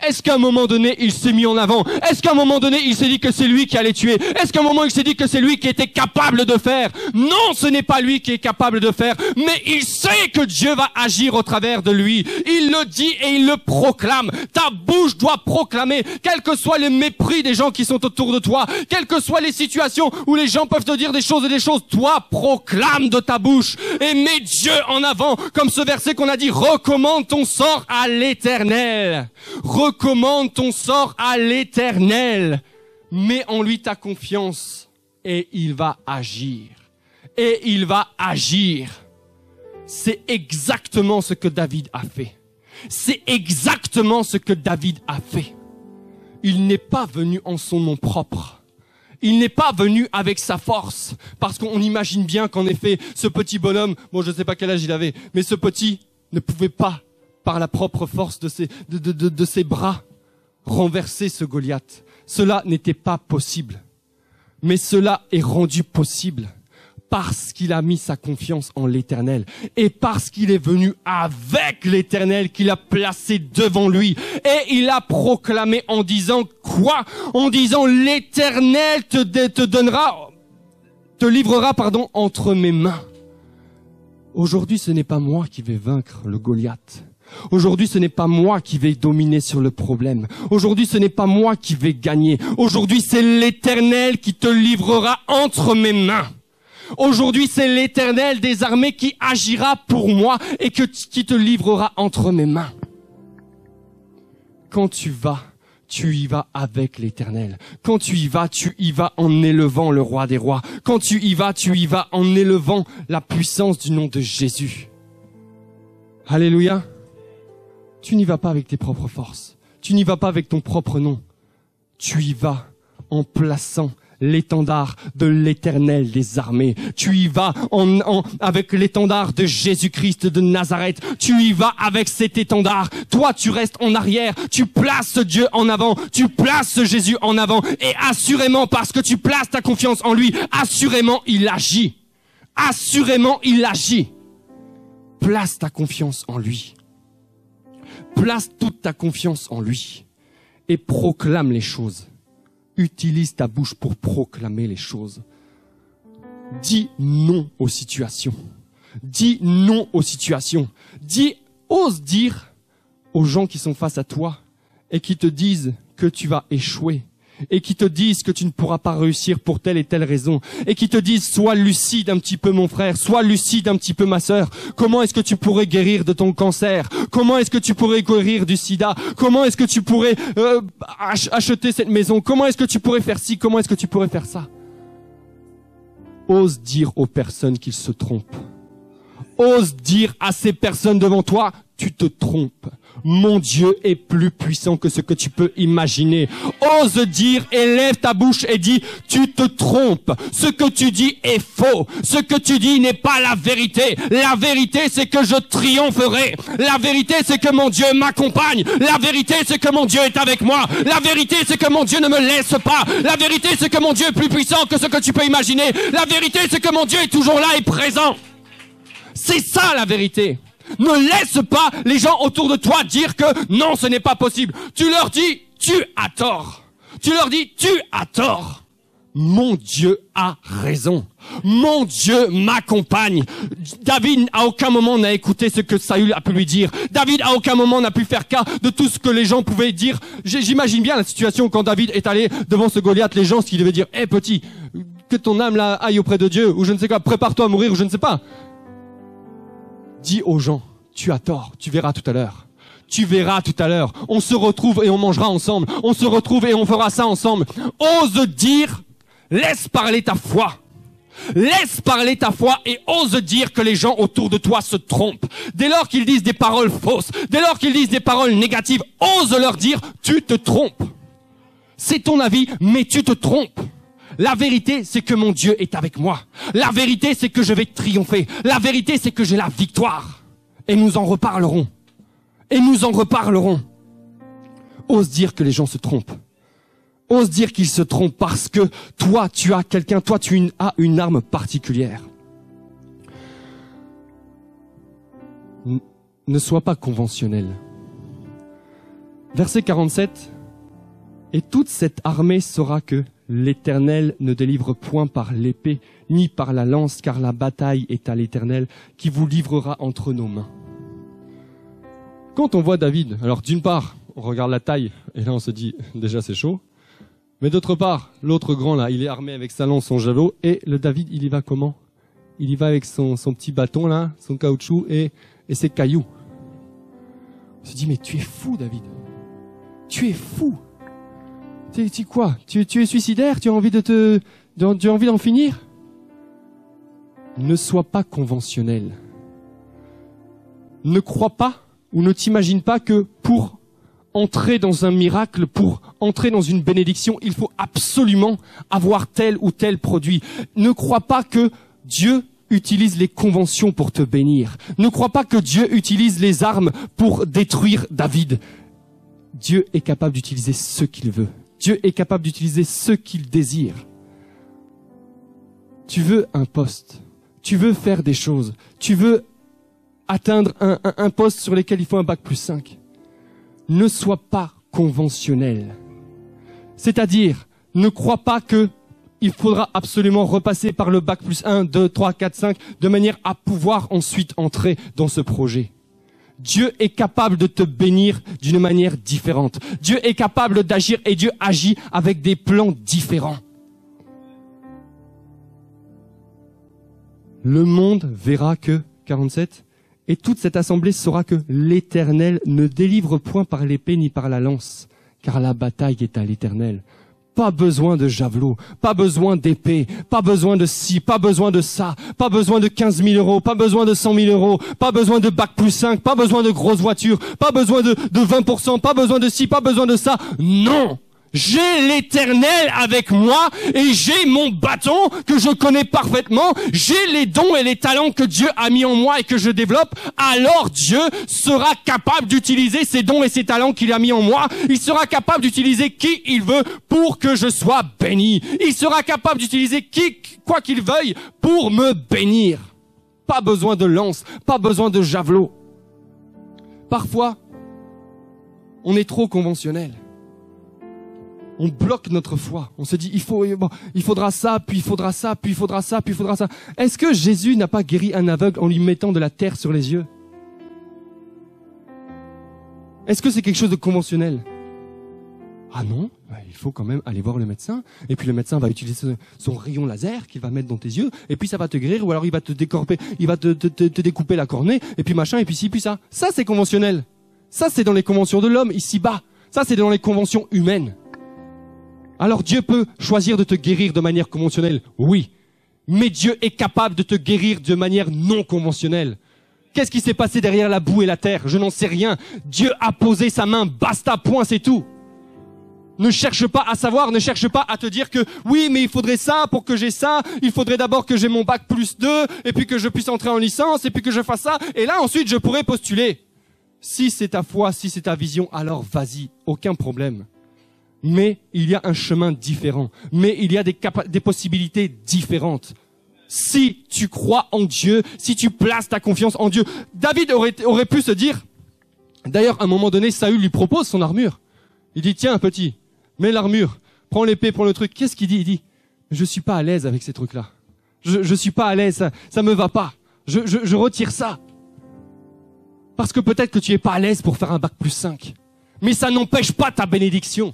Est-ce qu'à un moment donné, il s'est mis en avant? Est-ce qu'à un moment donné, il s'est dit que c'est lui qui allait tuer? Est-ce qu'à un moment, il s'est dit que c'est lui qui était capable de faire? Non, ce n'est pas lui qui est capable de faire, mais il sait que Dieu va agir au travers de lui. Il le dit et il le proclame. Ta bouche doit proclamer, quel que soit le mépris des gens qui sont autour de toi, quelles que soient les situations où les gens peuvent te dire des choses et des choses, toi, proclame de ta bouche et mets Dieu en avant, comme ce verset qu'on a dit, recommande ton sort à l'Éternel. Recommande ton sort à l'Éternel. Mets en lui ta confiance et il va agir. Et il va agir. C'est exactement ce que David a fait. C'est exactement ce que David a fait. Il n'est pas venu en son nom propre. Il n'est pas venu avec sa force. Parce qu'on imagine bien qu'en effet, ce petit bonhomme, bon, je ne sais pas quel âge il avait, mais ce petit ne pouvait pas, par la propre force de ses bras, renverser ce Goliath. Cela n'était pas possible. Mais cela est rendu possible parce qu'il a mis sa confiance en l'Éternel et parce qu'il est venu avec l'Éternel qu'il a placé devant lui. Et il a proclamé en disant quoi? En disant l'Éternel te livrera entre mes mains. Aujourd'hui, ce n'est pas moi qui vais vaincre le Goliath. Aujourd'hui, ce n'est pas moi qui vais dominer sur le problème. Aujourd'hui, ce n'est pas moi qui vais gagner. Aujourd'hui, c'est l'Éternel qui te livrera entre mes mains. Aujourd'hui, c'est l'Éternel des armées qui agira pour moi et qui te livrera entre mes mains. Quand tu y vas avec l'Éternel. Quand tu y vas en élevant le roi des rois. Quand tu y vas en élevant la puissance du nom de Jésus. Alléluia. Tu n'y vas pas avec tes propres forces. Tu n'y vas pas avec ton propre nom. Tu y vas en plaçant l'étendard de l'Éternel des armées. Tu y vas avec l'étendard de Jésus-Christ de Nazareth. Tu y vas avec cet étendard. Toi, tu restes en arrière. Tu places Dieu en avant. Tu places Jésus en avant. Et assurément, parce que tu places ta confiance en lui, assurément, il agit. Assurément, il agit. Place ta confiance en lui. Place toute ta confiance en lui. Et proclame les choses. Utilise ta bouche pour proclamer les choses. Dis non aux situations. Dis non aux situations. Ose dire aux gens qui sont face à toi et qui te disent que tu vas échouer et qui te disent que tu ne pourras pas réussir pour telle et telle raison et qui te disent sois lucide un petit peu mon frère, sois lucide un petit peu ma sœur. Comment est-ce que tu pourrais guérir de ton cancer? Comment est-ce que tu pourrais guérir du sida? Comment est-ce que tu pourrais acheter cette maison? Comment est-ce que tu pourrais faire ci? Comment est-ce que tu pourrais faire ça? Ose dire aux personnes qu'ils se trompent. Ose dire à ces personnes devant toi, tu te trompes. Mon Dieu est plus puissant que ce que tu peux imaginer. Ose dire, élève ta bouche et dis, tu te trompes. Ce que tu dis est faux. Ce que tu dis n'est pas la vérité. La vérité, c'est que je triompherai. La vérité, c'est que mon Dieu m'accompagne. La vérité, c'est que mon Dieu est avec moi. La vérité, c'est que mon Dieu ne me laisse pas. La vérité, c'est que mon Dieu est plus puissant que ce que tu peux imaginer. La vérité, c'est que mon Dieu est toujours là et présent. C'est ça la vérité. Ne laisse pas les gens autour de toi dire que non, ce n'est pas possible. Tu leur dis, tu as tort. Tu leur dis, tu as tort. Mon Dieu a raison. Mon Dieu m'accompagne. David, à aucun moment, n'a écouté ce que Saül a pu lui dire. David, à aucun moment, n'a pu faire cas de tout ce que les gens pouvaient dire. J'imagine bien la situation quand David est allé devant ce Goliath, les gens, ce qu'ils devaient dire, hé petit, que ton âme là aille auprès de Dieu, ou je ne sais quoi, prépare-toi à mourir, ou je ne sais pas. Dis aux gens, tu as tort, tu verras tout à l'heure. Tu verras tout à l'heure. On se retrouve et on mangera ensemble. On se retrouve et on fera ça ensemble. Ose dire, laisse parler ta foi. Laisse parler ta foi et ose dire que les gens autour de toi se trompent. Dès lors qu'ils disent des paroles fausses, dès lors qu'ils disent des paroles négatives, ose leur dire, tu te trompes. C'est ton avis, mais tu te trompes. La vérité, c'est que mon Dieu est avec moi. La vérité, c'est que je vais triompher. La vérité, c'est que j'ai la victoire. Et nous en reparlerons. Et nous en reparlerons. Ose dire que les gens se trompent. Ose dire qu'ils se trompent parce que toi, tu as quelqu'un, toi, tu as une arme particulière. Ne sois pas conventionnel. Verset 47. Et toute cette armée saura que l'Éternel ne délivre point par l'épée, ni par la lance, car la bataille est à l'Éternel, qui vous livrera entre nos mains. Quand on voit David, alors d'une part, on regarde la taille, et là on se dit, déjà c'est chaud. Mais d'autre part, l'autre grand là, il est armé avec sa lance, son javelot, et le David, il y va comment? Il y va avec son petit bâton là, son caoutchouc et ses cailloux. On se dit, mais tu es fou David. Tu es fou. Tu quoi? Tu es suicidaire? Tu as envie d'en finir? Ne sois pas conventionnel. Ne crois pas ou ne t'imagine pas que pour entrer dans un miracle, pour entrer dans une bénédiction, il faut absolument avoir tel ou tel produit. Ne crois pas que Dieu utilise les conventions pour te bénir. Ne crois pas que Dieu utilise les armes pour détruire David. Dieu est capable d'utiliser ce qu'il veut. Dieu est capable d'utiliser ce qu'il désire. Tu veux un poste, tu veux faire des choses, tu veux atteindre un poste sur lequel il faut un bac plus 5. Ne sois pas conventionnel. C'est-à-dire, ne crois pas que il faudra absolument repasser par le bac plus 1, 2, 3, 4, 5, de manière à pouvoir ensuite entrer dans ce projet. Dieu est capable de te bénir d'une manière différente. Dieu est capable d'agir et Dieu agit avec des plans différents. Le monde verra que, 47, et toute cette assemblée saura que l'Éternel ne délivre point par l'épée ni par la lance, car la bataille est à l'Éternel. Pas besoin de javelot, pas besoin d'épée, pas besoin de ci, pas besoin de ça, pas besoin de 15 000 euros, pas besoin de 100 000 euros, pas besoin de bac plus 5, pas besoin de grosses voitures, pas besoin de 20%, pas besoin de ci, pas besoin de ça. Non! J'ai l'Éternel avec moi et j'ai mon bâton que je connais parfaitement. J'ai les dons et les talents que Dieu a mis en moi et que je développe. Alors Dieu sera capable d'utiliser ces dons et ces talents qu'il a mis en moi. Il sera capable d'utiliser qui il veut pour que je sois béni. Il sera capable d'utiliser quoi qu'il veuille pour me bénir. Pas besoin de lance, pas besoin de javelot. Parfois, on est trop conventionnel. On bloque notre foi. On se dit, il faudra ça, puis il faudra ça, puis il faudra ça, puis il faudra ça. Est-ce que Jésus n'a pas guéri un aveugle en lui mettant de la terre sur les yeux? Est-ce que c'est quelque chose de conventionnel? Ah non, il faut quand même aller voir le médecin. Et puis le médecin va utiliser son rayon laser qu'il va mettre dans tes yeux. Et puis ça va te guérir. Ou alors il va te décorper, il va te découper la cornée. Et puis machin, et puis ci, puis ça. Ça c'est conventionnel. Ça c'est dans les conventions de l'homme, ici-bas. Ça c'est dans les conventions humaines. Alors Dieu peut choisir de te guérir de manière conventionnelle, oui. Mais Dieu est capable de te guérir de manière non conventionnelle. Qu'est-ce qui s'est passé derrière la boue et la terre? Je n'en sais rien. Dieu a posé sa main, basta, point, c'est tout. Ne cherche pas à savoir, ne cherche pas à te dire que oui, mais il faudrait ça pour que j'ai ça. Il faudrait d'abord que j'ai mon bac plus 2, et puis que je puisse entrer en licence, et puis que je fasse ça. Et là, ensuite, je pourrais postuler. Si c'est ta foi, si c'est ta vision, alors vas-y, aucun problème. Mais il y a un chemin différent. Mais il y a des possibilités différentes. Si tu crois en Dieu, si tu places ta confiance en Dieu. David aurait pu se dire, d'ailleurs, à un moment donné, Saül lui propose son armure. Il dit, tiens, petit, mets l'armure, prends l'épée, prends le truc. Qu'est-ce qu'il dit? Il dit, je suis pas à l'aise avec ces trucs-là. Je suis pas à l'aise, ça me va pas. Je retire ça. Parce que peut-être que tu es pas à l'aise pour faire un bac plus 5. Mais ça n'empêche pas ta bénédiction.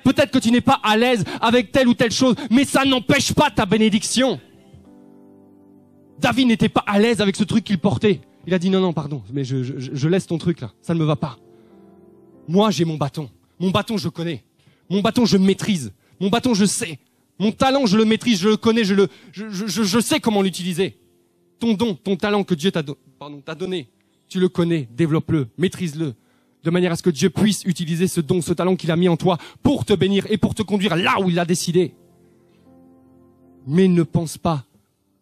Peut-être que tu n'es pas à l'aise avec telle ou telle chose, mais ça n'empêche pas ta bénédiction. David n'était pas à l'aise avec ce truc qu'il portait. Il a dit non, pardon, mais je laisse ton truc là, ça ne me va pas. Moi, j'ai mon bâton. Mon bâton, je connais. Mon bâton, je maîtrise. Mon bâton, je sais. Mon talent, je le maîtrise, je le connais, je sais comment l'utiliser. Ton don, ton talent que Dieu t'a donné, tu le connais, développe-le, maîtrise-le. De manière à ce que Dieu puisse utiliser ce don, ce talent qu'il a mis en toi pour te bénir et pour te conduire là où il a décidé. Mais ne pense pas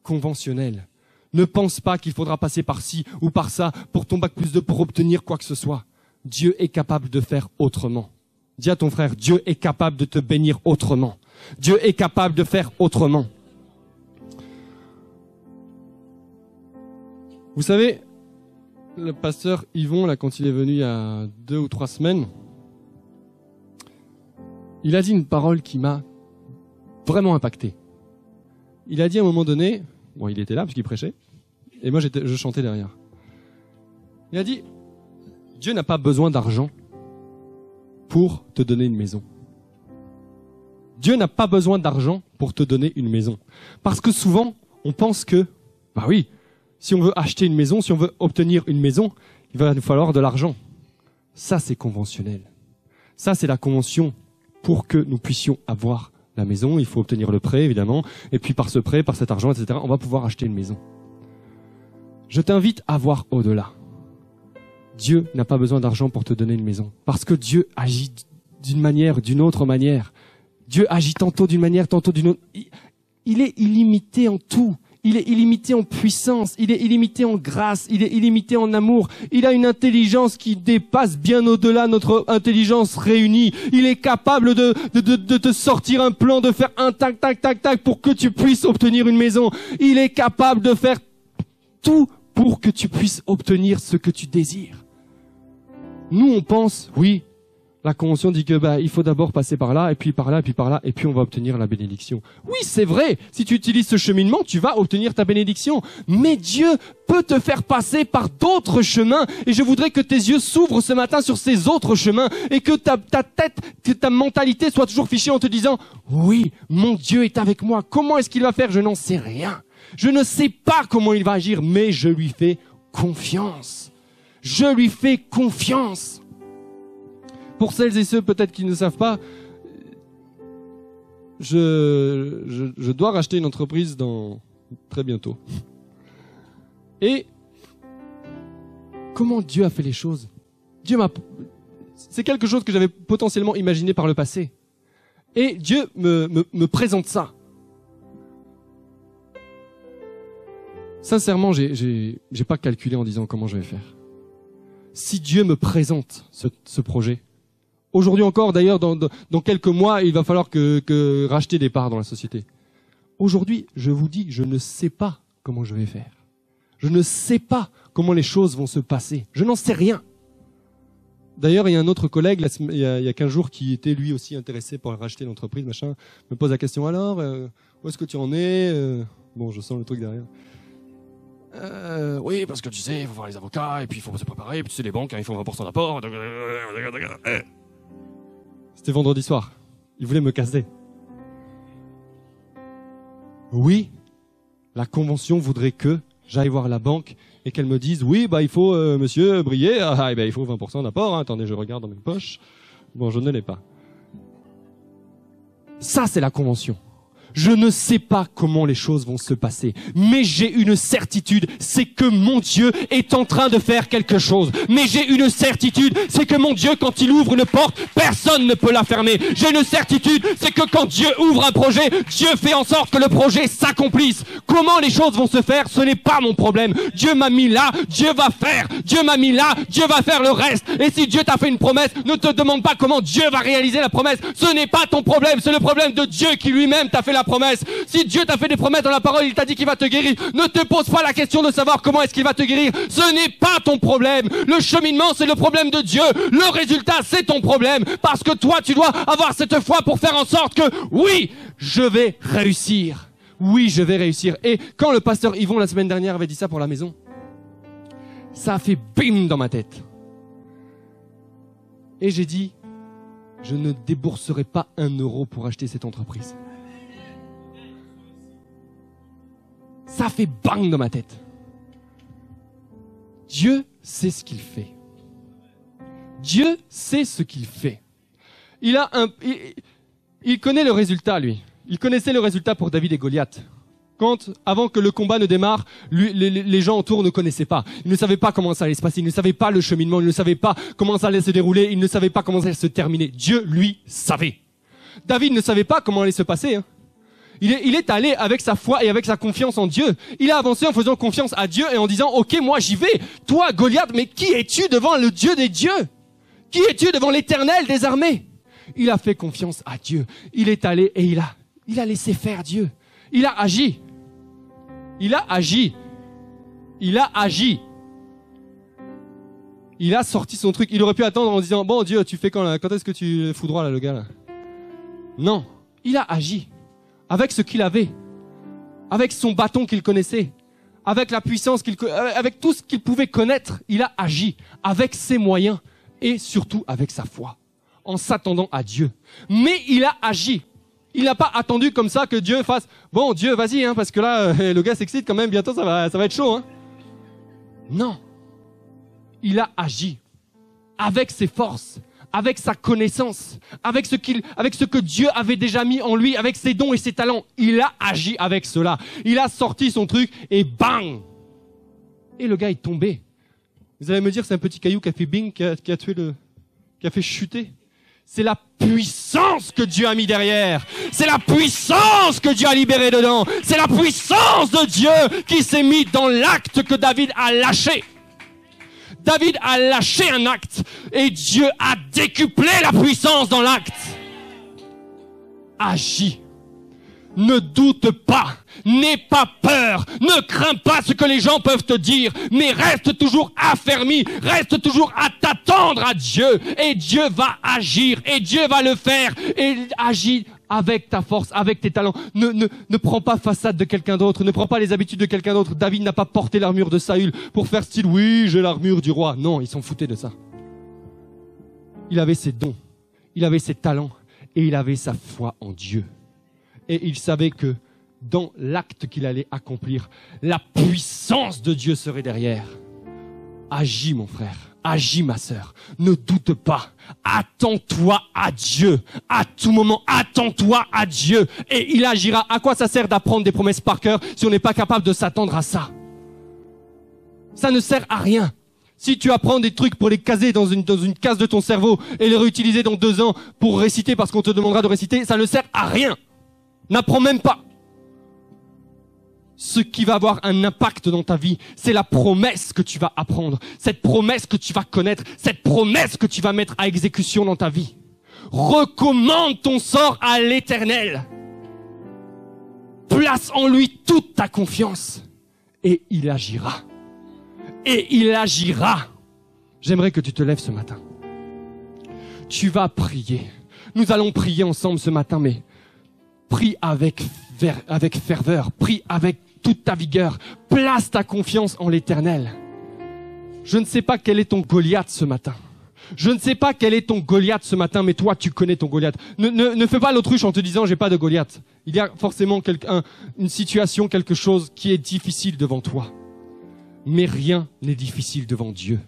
conventionnel. Ne pense pas qu'il faudra passer par ci ou par ça pour ton bac plus 2 pour obtenir quoi que ce soit. Dieu est capable de faire autrement. Dis à ton frère, Dieu est capable de te bénir autrement. Dieu est capable de faire autrement. Vous savez, le pasteur Yvon, là, quand il est venu il y a 2 ou 3 semaines, il a dit une parole qui m'a vraiment impacté. Il a dit à un moment donné, bon, il était là parce qu'il prêchait, et moi je chantais derrière. Il a dit, Dieu n'a pas besoin d'argent pour te donner une maison. Dieu n'a pas besoin d'argent pour te donner une maison. Parce que souvent, on pense que, bah oui, si on veut acheter une maison, si on veut obtenir une maison, il va nous falloir de l'argent. Ça, c'est conventionnel. Ça, c'est la convention pour que nous puissions avoir la maison. Il faut obtenir le prêt, évidemment. Et puis par ce prêt, par cet argent, etc., on va pouvoir acheter une maison. Je t'invite à voir au-delà. Dieu n'a pas besoin d'argent pour te donner une maison. Parce que Dieu agit d'une manière, d'une autre manière. Dieu agit tantôt d'une manière, tantôt d'une autre. Il est illimité en tout. Il est illimité en puissance. Il est illimité en grâce. Il est illimité en amour. Il a une intelligence qui dépasse bien au-delà notre intelligence réunie. Il est capable de te sortir un plan, de faire un tac, tac, tac, tac pour que tu puisses obtenir une maison. Il est capable de faire tout pour que tu puisses obtenir ce que tu désires. Nous, on pense, oui, la convention dit que il faut d'abord passer par là, et puis par là, et puis par là, et puis on va obtenir la bénédiction. Oui, c'est vrai, si tu utilises ce cheminement, tu vas obtenir ta bénédiction. Mais Dieu peut te faire passer par d'autres chemins, et je voudrais que tes yeux s'ouvrent ce matin sur ces autres chemins, et que ta tête, que ta mentalité soit toujours fichée en te disant, oui, mon Dieu est avec moi, comment est-ce qu'il va faire? Je n'en sais rien. Je ne sais pas comment il va agir, mais je lui fais confiance. Je lui fais confiance. Pour celles et ceux peut-être qui ne savent pas, je dois racheter une entreprise très bientôt. Et comment Dieu a fait les choses? C'est quelque chose que j'avais potentiellement imaginé par le passé. Et Dieu me présente ça. Sincèrement, j'ai pas calculé en disant comment je vais faire. Si Dieu me présente ce projet, aujourd'hui encore, d'ailleurs, dans quelques mois, il va falloir que racheter des parts dans la société. Aujourd'hui, je vous dis, je ne sais pas comment je vais faire. Je ne sais pas comment les choses vont se passer. Je n'en sais rien. D'ailleurs, il y a un autre collègue, il y a 15 jours, qui était lui aussi intéressé pour racheter l'entreprise, machin, me pose la question, alors, où est-ce que tu en es? Bon, je sens le truc derrière. Oui, parce que tu sais, il faut voir les avocats, et puis il faut se préparer, et puis tu sais, les banques, hein, il faut 20% d'apport. C'était vendredi soir. Il voulait me casser. Oui, la convention voudrait que j'aille voir la banque et qu'elle me dise, oui, il faut, monsieur Brier, il faut 20% d'apport. Hein. Attendez, je regarde dans mes poches. Bon, je ne l'ai pas. Ça, c'est la convention. Je ne sais pas comment les choses vont se passer, mais j'ai une certitude, c'est que mon Dieu est en train de faire quelque chose. Mais j'ai une certitude, c'est que mon Dieu, quand il ouvre une porte, personne ne peut la fermer. J'ai une certitude, c'est que quand Dieu ouvre un projet, Dieu fait en sorte que le projet s'accomplisse. Comment les choses vont se faire, ce n'est pas mon problème. Dieu m'a mis là, Dieu va faire. Dieu m'a mis là, Dieu va faire le reste. Et si Dieu t'a fait une promesse, ne te demande pas comment Dieu va réaliser la promesse. Ce n'est pas ton problème, c'est le problème de Dieu qui lui-même t'a fait la promesse. Si Dieu t'a fait des promesses dans la parole, il t'a dit qu'il va te guérir. Ne te pose pas la question de savoir comment est-ce qu'il va te guérir. Ce n'est pas ton problème. Le cheminement, c'est le problème de Dieu. Le résultat, c'est ton problème. Parce que toi, tu dois avoir cette foi pour faire en sorte que, oui, je vais réussir. Oui, je vais réussir. Et quand le pasteur Yvon, la semaine dernière, avait dit ça pour la maison, ça a fait bim dans ma tête. Et j'ai dit, je ne débourserai pas 1 euro pour acheter cette entreprise. Ça fait bang dans ma tête. Dieu sait ce qu'il fait. Dieu sait ce qu'il fait. Il connaît le résultat, lui. Il connaissait le résultat pour David et Goliath. Avant que le combat ne démarre, les gens autour ne connaissaient pas. Ils ne savaient pas comment ça allait se passer. Ils ne savaient pas le cheminement. Ils ne savaient pas comment ça allait se dérouler. Ils ne savaient pas comment ça allait se terminer. Dieu, lui, savait. David ne savait pas comment allait se passer. Il est allé avec sa foi et avec sa confiance en Dieu. Il a avancé en faisant confiance à Dieu et en disant, ok, moi j'y vais. Toi, Goliath, mais qui es-tu devant le Dieu des dieux? Qui es-tu devant l'Éternel des armées? Il a fait confiance à Dieu. Il est allé et il a laissé faire Dieu. Il a agi. Il a agi. Il a agi. Il a sorti son truc. Il aurait pu attendre en disant, bon Dieu, tu fais quand est-ce que tu foudroies là, le gars là? Non, il a agi avec ce qu'il avait, avec son bâton qu'il connaissait, avec la puissance avec tout ce qu'il pouvait connaître. Il a agi avec ses moyens et surtout avec sa foi, en s'attendant à Dieu. Mais il a agi. Il n'a pas attendu comme ça que Dieu fasse « Bon, Dieu, vas-y, parce que là, le gars s'excite quand même, bientôt ça va être chaud. » Non. Il a agi avec ses forces, avec sa connaissance, avec ce que Dieu avait déjà mis en lui, avec ses dons et ses talents. Il a agi avec cela. Il a sorti son truc et bang! Et le gars est tombé. Vous allez me dire, c'est un petit caillou qui a fait bing, qui a fait chuter. C'est la puissance que Dieu a mis derrière. C'est la puissance que Dieu a libérée dedans. C'est la puissance de Dieu qui s'est mise dans l'acte que David a lâché. David a lâché un acte et Dieu a décuplé la puissance dans l'acte. Agis. Ne doute pas, n'aie pas peur, ne crains pas ce que les gens peuvent te dire, mais reste toujours affermi, reste toujours à t'attendre à Dieu, et Dieu va agir, et Dieu va le faire, et agis avec ta force, avec tes talents. Ne prends pas façade de quelqu'un d'autre, ne prends pas les habitudes de quelqu'un d'autre. David n'a pas porté l'armure de Saül pour faire style, oui, j'ai l'armure du roi. Non, ils s'en foutaient de ça. Il avait ses dons, il avait ses talents, et il avait sa foi en Dieu. Et il savait que dans l'acte qu'il allait accomplir, la puissance de Dieu serait derrière. Agis, mon frère. Agis, ma sœur. Ne doute pas. Attends-toi à Dieu. À tout moment, attends-toi à Dieu. Et il agira. À quoi ça sert d'apprendre des promesses par cœur si on n'est pas capable de s'attendre à ça? Ça ne sert à rien. Si tu apprends des trucs pour les caser dans une case de ton cerveau et les réutiliser dans 2 ans pour réciter parce qu'on te demandera de réciter, ça ne sert à rien. N'apprends même pas. Ce qui va avoir un impact dans ta vie, c'est la promesse que tu vas apprendre, cette promesse que tu vas connaître, cette promesse que tu vas mettre à exécution dans ta vie. Recommande ton sort à l'Éternel. Place en lui toute ta confiance et il agira. Et il agira. J'aimerais que tu te lèves ce matin. Tu vas prier. Nous allons prier ensemble ce matin, mais prie avec ferveur, prie avec toute ta vigueur, place ta confiance en l'Éternel. Je ne sais pas quel est ton Goliath ce matin. Je ne sais pas quel est ton Goliath ce matin, mais toi tu connais ton Goliath. Ne fais pas l'autruche en te disant j'ai pas de Goliath. Il y a forcément une situation, quelque chose qui est difficile devant toi. Mais rien n'est difficile devant Dieu.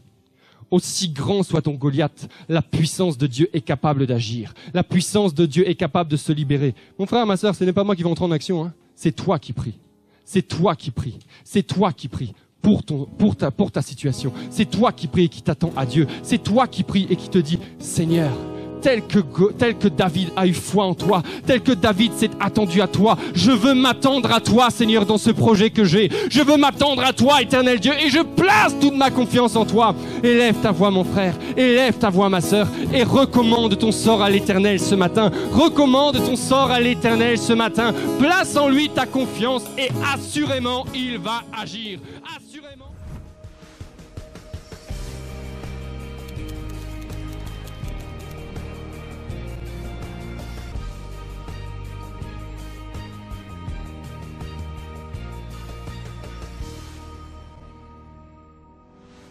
Aussi grand soit ton Goliath, la puissance de Dieu est capable d'agir. La puissance de Dieu est capable de se libérer. Mon frère, ma sœur, ce n'est pas moi qui vais entrer en action. C'est toi qui pries. C'est toi qui pries. C'est toi qui pries pour ta situation. C'est toi qui pries et qui t'attends à Dieu. C'est toi qui pries et qui te dit, Seigneur, tel que David a eu foi en toi, tel que David s'est attendu à toi. Je veux m'attendre à toi, Seigneur, dans ce projet que j'ai. Je veux m'attendre à toi, éternel Dieu, et je place toute ma confiance en toi. Élève ta voix, mon frère, élève ta voix, ma sœur, et recommande ton sort à l'Éternel ce matin. Recommande ton sort à l'Éternel ce matin. Place en lui ta confiance et assurément, il va agir.